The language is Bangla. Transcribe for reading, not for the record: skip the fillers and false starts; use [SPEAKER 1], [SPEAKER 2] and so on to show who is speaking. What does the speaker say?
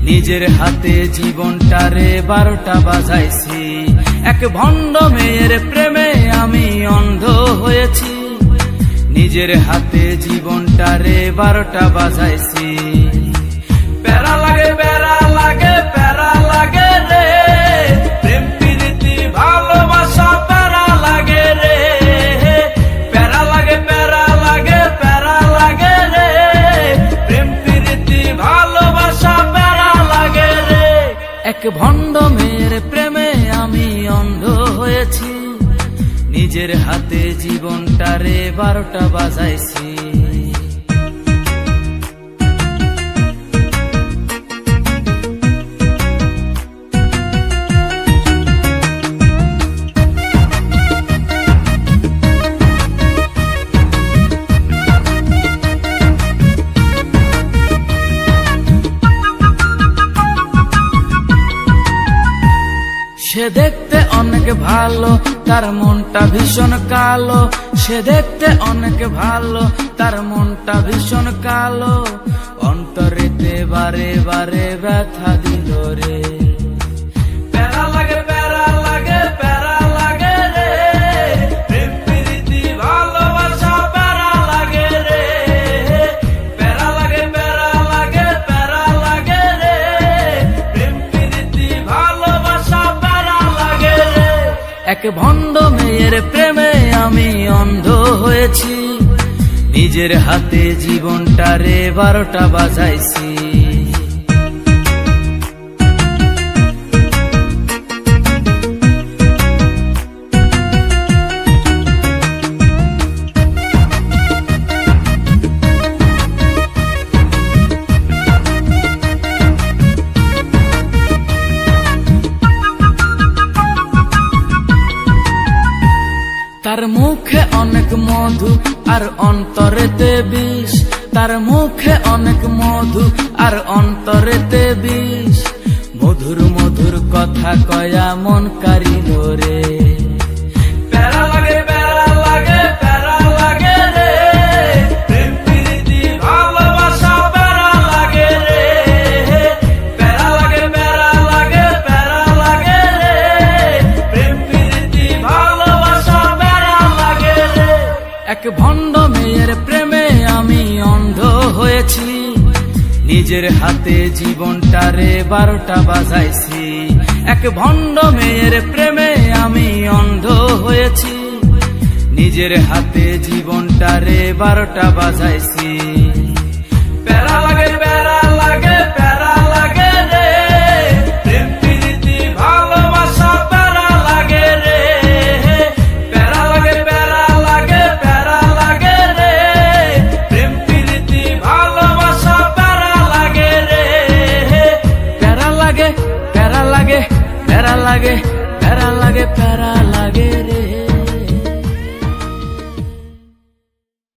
[SPEAKER 1] নিজের হাতে জীবনটারে 12টা বাজাইছি। এক ভণ্ড মেয়ের প্রেমে আমি অন্ধ হয়েছি। নিজের হাতে জীবনটারে 12টা বাজাইছি। প্যারা লাগে প্যারা লাগে প্যারা লাগে রে, প্রেম প্রীতি ভালোবাসা প্যারা লাগে রে। প্যারা লাগে প্যারা লাগে প্যারা লাগে রে, প্রেম প্রীতি ভালোবাসা প্যারা লাগে রে। এক ভণ্ড মেয়ের প্রেমে আমি অন্ধ হয়েছি। নিজের হাতে জীবনটারে 12টা বাজাইছি। সে দেখতে অনেক ভালো, তার মনটা ভীষণ কালো। সে দেখতে অনেক ভালো, তার মনটা ভীষণ কালো। অন্তরেতে বারে বারে ব্যথা দিল রে। প্যারা লাগে প্যারা লাগে প্যারা লাগে রে, প্রেম প্রীতি ভালোবাসা প্যারা লাগে রে। প্যারা লাগে প্যারা লাগে প্যারা লাগে রে, প্রেম প্রীতি ভালোবাসা প্যারা লাগে রে। এক ভণ্ড মেয়ের প্রেমে আমি অন্ধ হয়েছি। নিজের হাতে জীবনটারে 12টা বাজাইছি। তার মুখে অনেক মধু আর অন্তরেতে বিষ। তার মুখে অনেক মধু আর অন্তরেতে বিষ। মধুর মধুর কথা কয়া মন কারিল রে। প্যারা লাগে প্যারা লাগে প্যারা লাগে রে, প্রেম প্রীতি ভালোবাসা প্যারা লাগে রে। প্যারা লাগে প্যারা লাগে প্যারা লাগে রে, প্রেম প্রীতি ভালোবাসা প্যারা লাগে রে। এক ভণ্ড মেয়ের প্রেমে আমি অন্ধ হয়েছি। নিজের হাতে জীবনটারে 12টা বাজাইছি। এক ভণ্ড মেয়ের প্রেমে আমি অন্ধ হয়েছি। নিজের হাতে জীবনটারে 12টা বাজাইছি।